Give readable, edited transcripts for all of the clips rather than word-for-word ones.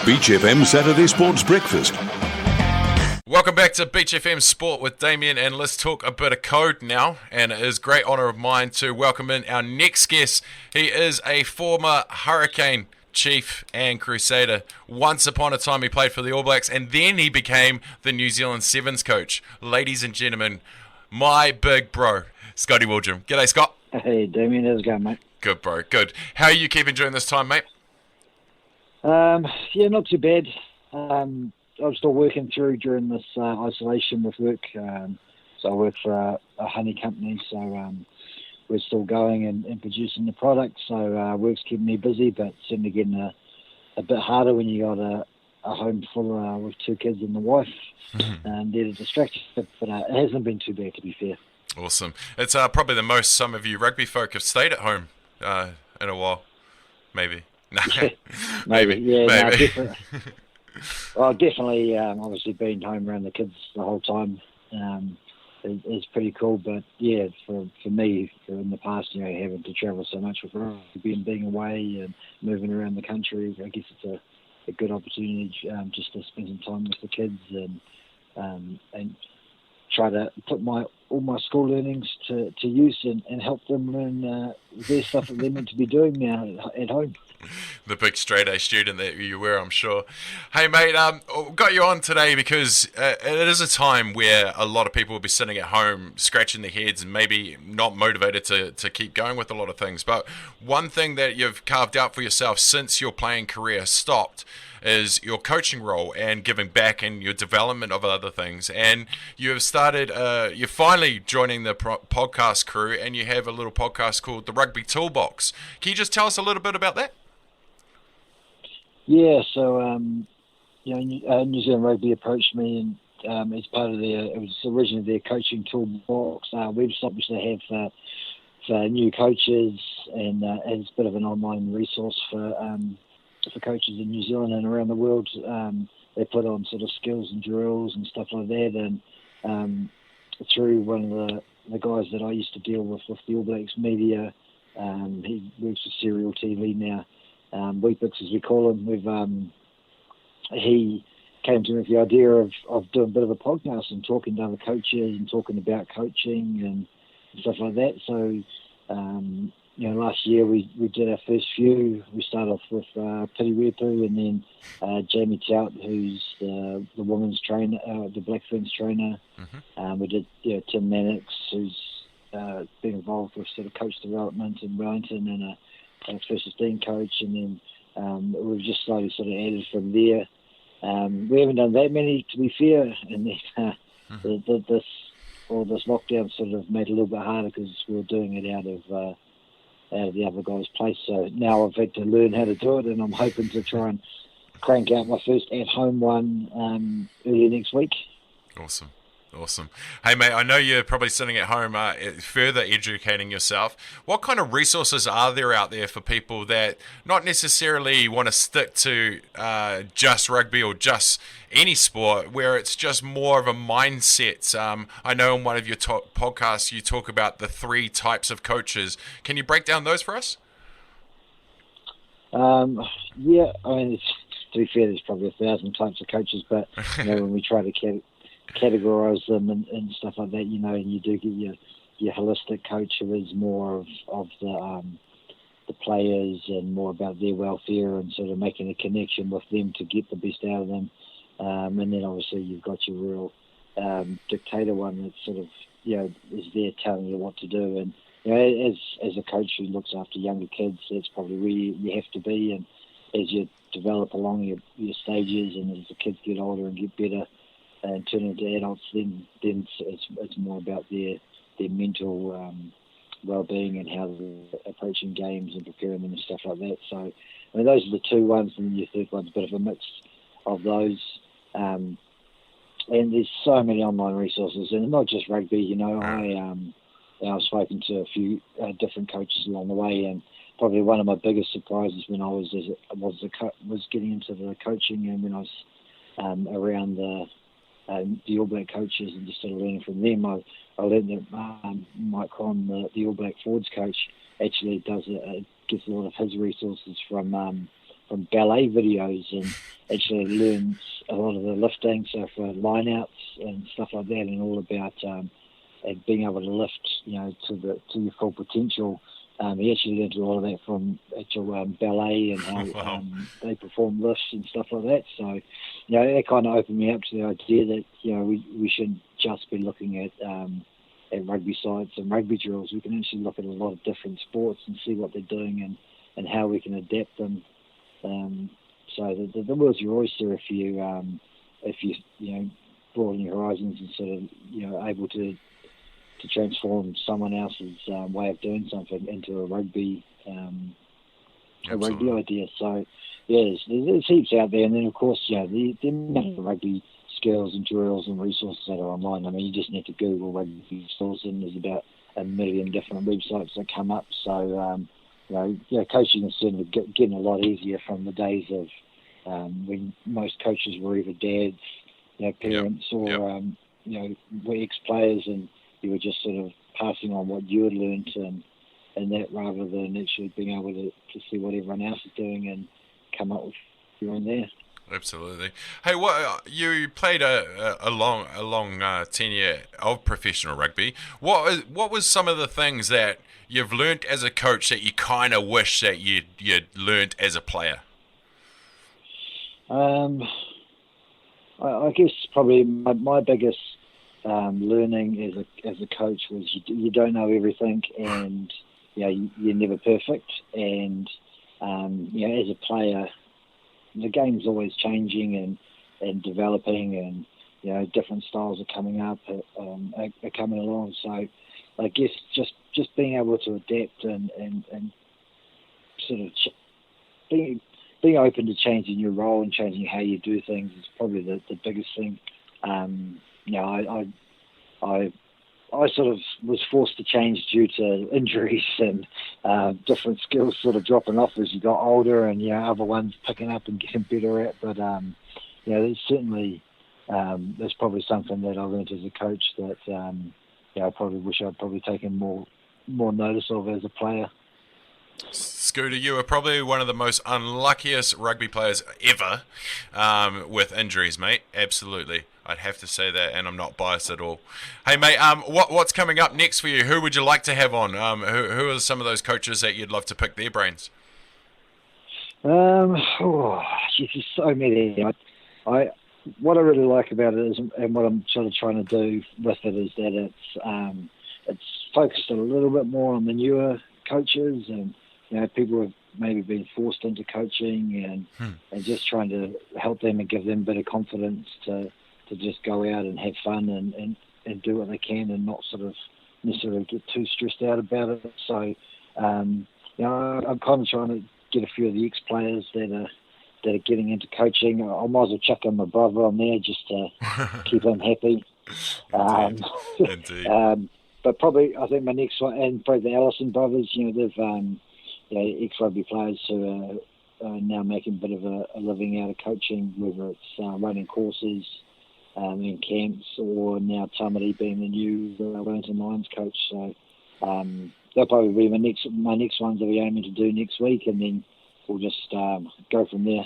Beach FM Saturday Sports Breakfast. Welcome back to Beach FM Sport with Damian, and let's talk a bit of code now. And it is a great honour of mine to welcome in our next guest. He is a former Hurricane Chief and Crusader. Once upon a time he played for the All Blacks, and then he became the New Zealand Sevens coach. Ladies and gentlemen, my big bro, Scotty Waldrom. G'day, Scott. Hey, Damian, how's it going, mate? Good, bro, good. How are you keeping during this time, mate? Yeah, not too bad. I'm still working through during this isolation with work. So I work for a honey company, so we're still going and producing the product. So work's keeping me busy, but certainly getting a bit harder when you got a home full with two kids and the wife. They're a distraction, but it hasn't been too bad, to be fair. Awesome. It's probably the most some of you rugby folk have stayed at home in a while, maybe. No, maybe. Yeah, maybe. No, definitely. Well, definitely. Obviously, being home around the kids the whole time is pretty cool. But yeah, for me, in the past, having to travel so much with rugby and being away and moving around the country, I guess it's a good opportunity just to spend some time with the kids and try to put all my school learnings to use and help them learn their stuff that they're meant to be doing now at home. The big straight-A student that you were, I'm sure. Hey, mate, got you on today because it is a time where a lot of people will be sitting at home scratching their heads and maybe not motivated to keep going with a lot of things. But one thing that you've carved out for yourself since your playing career stopped is your coaching role and giving back and your development of other things. And you have started, you're finally joining the podcast crew, and you have a little podcast called the Rugby Toolbox. Can you just tell us a little bit about that? Yeah, so New Zealand Rugby approached me, and as part of it was originally their coaching toolbox. We've obviously have for new coaches and as a bit of an online resource for coaches in New Zealand and around the world. They put on sort of skills and drills and stuff like that. And through one of the guys that I used to deal with the All Blacks media, he works for Serial TV now. Weekbooks, as we call him, he came to me with the idea of doing a bit of a podcast and talking to other coaches and talking about coaching and stuff like that. So, last year we did our first few. We started off with Piri Wepu, and then Jamie Tout, who's the women's trainer, the Black Ferns trainer. We did Tim Mannix, who's been involved with sort of coach development in Wellington, and a first 15 coach, and then we've just slowly sort of added from there. We haven't done that many, to be fair, and then this lockdown sort of made it a little bit harder because we were doing it out of the other guy's place. So now I've had to learn how to do it, and I'm hoping to try and crank out my first at-home one early next week. Awesome. Hey, mate, I know you're probably sitting at home further educating yourself. What kind of resources are there out there for people that not necessarily want to stick to just rugby or just any sport, where it's just more of a mindset? I know in one of your podcasts you talk about the 3 types of coaches. Can you break down those for us? Yeah, I mean, to be fair, there's probably 1,000 types of coaches, but when we try to categorize them and stuff like that, and you do get your holistic coach, who is more of the players and more about their welfare and sort of making a connection with them to get the best out of them. And then obviously you've got your real dictator one that sort of is there telling you what to do. And as a coach who looks after younger kids, that's probably where you have to be. And as you develop along your stages, and as the kids get older and get better and turn into adults, then it's more about their mental well-being and how they're approaching games and preparing them and stuff like that. So, I mean, those are the 2 ones, and then your third one's a bit of a mix of those. And there's so many online resources, and not just rugby. I've spoken to a few different coaches along the way, and probably one of my biggest surprises when I was getting into the coaching, and when I was around the All Black coaches and just sort of learning from them. I learned that Mike Cron, the All Black forwards coach, actually gets a lot of his resources from ballet videos and actually learns a lot of the lifting, so for line-outs and stuff like that, and all about and being able to lift, to your full potential. He actually learned a lot of that from actual ballet and how Wow. they perform lifts and stuff like that. So, that kind of opened me up to the idea that we shouldn't just be looking at rugby sites and rugby drills. We can actually look at a lot of different sports and see what they're doing and how we can adapt them. So the world's your oyster if you broaden your horizons and sort of able to transform someone else's way of doing something into a rugby idea. So there's heaps out there, and then of course the amount of rugby skills and drills and resources that are online. I mean, you just need to Google rugby skills, and there's about 1 million different websites that come up. So coaching is certainly getting a lot easier from the days of when most coaches were either dads, parents, or were ex-players, and you were just sort of passing on what you had learned and that, rather than actually being able to see what everyone else is doing and come up with your own there. Absolutely. Hey, you played a long tenure of professional rugby. What was some of the things that you've learnt as a coach that you kind of wish that you'd learnt as a player? I guess probably my biggest learning as a coach was you don't know everything, and you're never perfect, and as a player, the game's always changing and developing, and different styles are coming up, are coming along. So I guess just being able to adapt and sort of being open to changing your role and changing how you do things is probably the biggest thing. I sort of was forced to change due to injuries and different skills sort of dropping off as you got older, and other ones picking up and getting better at. But there's certainly there's probably something that I learned as a coach that I probably wish I'd probably taken more notice of as a player. Scooter, you are probably one of the most unluckiest rugby players ever with injuries, mate. Absolutely. I'd have to say that, and I'm not biased at all. Hey, mate, what's coming up next for you? Who would you like to have on? Who are some of those coaches that you'd love to pick their brains? There's so many. What I really like about it is, and what I'm sort of trying to do with it, is that it's focused a little bit more on the newer coaches and people who've maybe been forced into coaching, and just trying to help them and give them a bit of confidence to just go out and have fun and do what they can, and not sort of necessarily get too stressed out about it. So I'm kind of trying to get a few of the ex-players that are getting into coaching. I might as well chuck in my brother on there just to keep him happy. Indeed. But probably, I think my next one, and probably the Allison brothers, they've ex-rugby players who are now making a bit of a living out of coaching, whether it's running courses in camps, or now Tamari being the new Wellington Lions coach. So they'll probably be my next ones that we're aiming to do next week, and then we'll just go from there.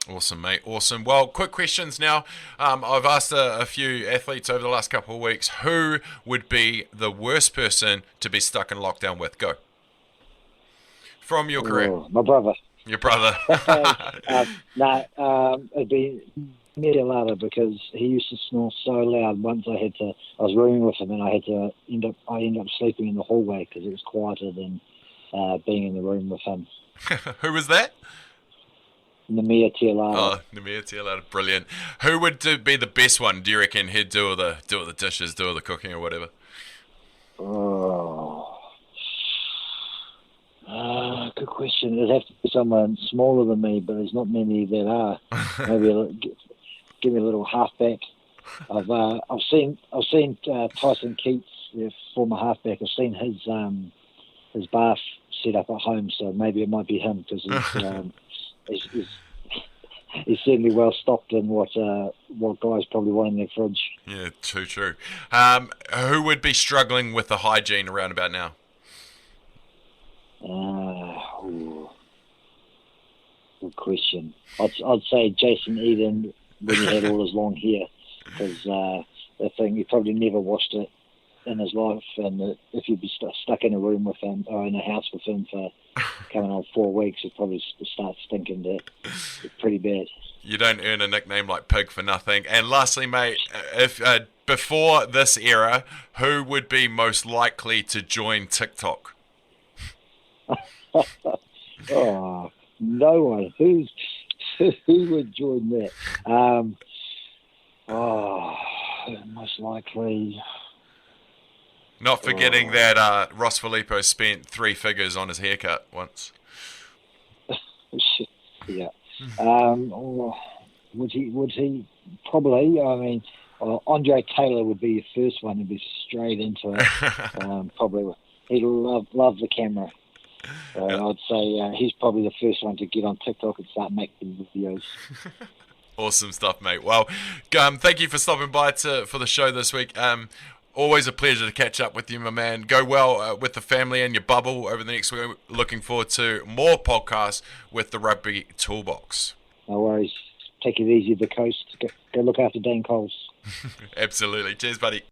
Awesome, mate. Awesome. Well, quick questions now. I've asked a few athletes over the last couple of weeks, who would be the worst person to be stuck in lockdown with? Go. From your career. My brother. Your brother. It'd be Medialata, because he used to snore so loud. Once I was rooming with him, and I ended up sleeping in the hallway because it was quieter than being in the room with him. Who was that? Namir Tialata. Oh, Namir Tialata, brilliant. Who would be the best one? Do you reckon he'd do all the dishes, do all the cooking, or whatever? Good question. It'd have to be someone smaller than me, but there's not many that are. Maybe give me a little halfback. I've seen Tyson Keats, the former halfback. I've seen his bath set up at home, so maybe it might be him, because he's certainly well stocked in what guys probably want in their fridge. Yeah, true. Who would be struggling with the hygiene around about now? good question. I'd say Jason Eden when he had all his long hair, because the thing, he probably never washed it in his life, and if you'd be stuck in a room with him or in a house with him for coming on 4 weeks, it'd probably start stinking pretty bad. You don't earn a nickname like Pig for nothing. And lastly, mate, if before this era, who would be most likely to join TikTok? Oh, no one. Who would join that? Most likely. Not forgetting that Ross Filippo spent 3 figures on his haircut once. Yeah. Would he? Probably. I mean, Andre Taylor would be the first one to be straight into it. Probably. He'd love the camera. I'd say he's probably the first one to get on TikTok and start making videos. Awesome stuff, mate. Well, thank you for stopping by for the show this week. Always a pleasure to catch up with you, my man. Go well with the family and your bubble over the next week. Looking forward to more podcasts with the Rugby Toolbox. No worries. Take it easy at the coast. Go look after Dane Coles. Absolutely. Cheers, buddy.